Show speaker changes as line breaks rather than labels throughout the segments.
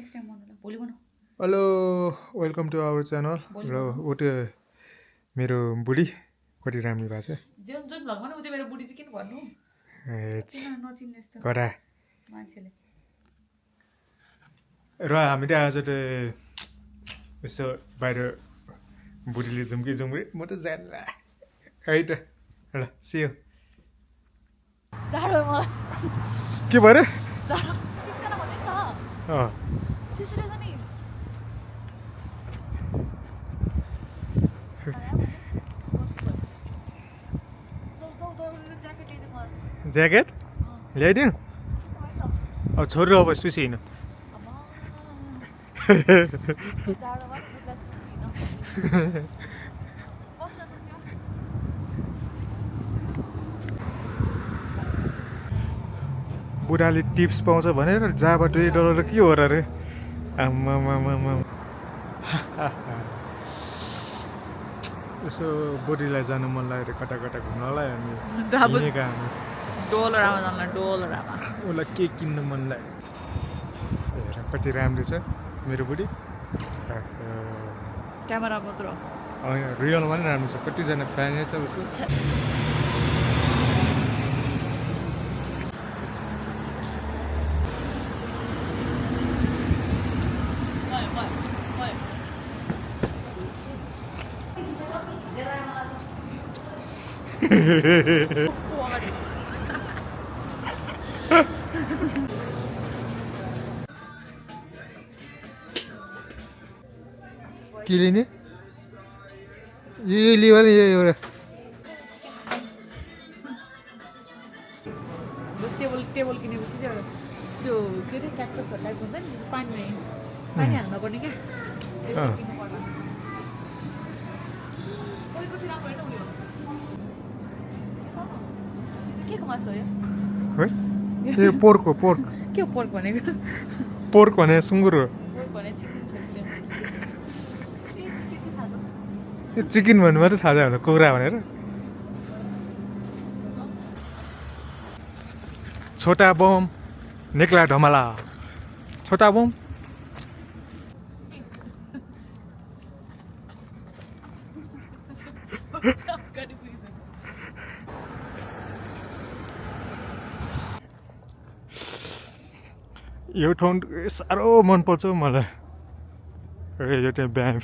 Next time बनाउला भोलि बनाऊ
hello welcome to our channel र उठ्यो मेरो बुढी कति राम्रो भएको छ
जुन जुन भगवान उ चाहिँ मेरो बुढी चाहिँ किन भन्नु किन नचिन्ने यस्तो
कडा
मान्छेले
र हामीले आज त यसो बाहिर बुढीले झुम्की झुम्की म त जान्ला है त ल सियो
जाडो मलाई
के भयो
जाडो चिसो नभने त
अँ
चिसो रहेछ नि
ज्याकेट ल्याइदिउँ अब छोरी अब सुसी हिँड्नु बुढाले टिप्स पाउँछ भनेर जाबाट $2 के हो र रे आम्मामामा यसो बुढीलाई जानु मन लाग्यो कता कता घुम्नलाई हामी हिँडेका हामी
डोलरामा जान्ला डोलरामा
उसलाई के किन्नु मन लाग्यो हेर कति राम्रो छ मेरो बुढी
क्यामेरा मात्र
होइन रियलमा पनि राम्रो छ कतिजना फ्यानै छ उसको के लिने यो लियो भने यो एउटा
टेबल किनेपछि चाहिँ त्यो के अरे क्याक्टसहरू टाइपको हुन्छ नि पानी हाल्नु पर्ने क्या यस्तो किन्नु पर्दैन कतिको राम्रो होइन उयो के को मासु हो यो
है पोर्क
के हो पोर्क भनेको
पोर्क भने सुँगुर हो
पोर्क भने चिकन छोड्छु
चिकन भन्नु मात्रै थाहा छ भने कुखुरा भनेर छोटा बम निक्ला ढमला छोटा बम यो ठाउँ साह्रो मनपर्छ मलाई यो चाहिँ bank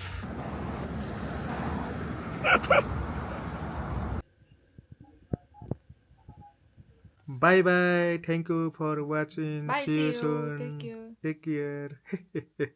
Bye bye. Thank you for watching.
Bye,
See you
see you.
soon.
Take care.
Take care.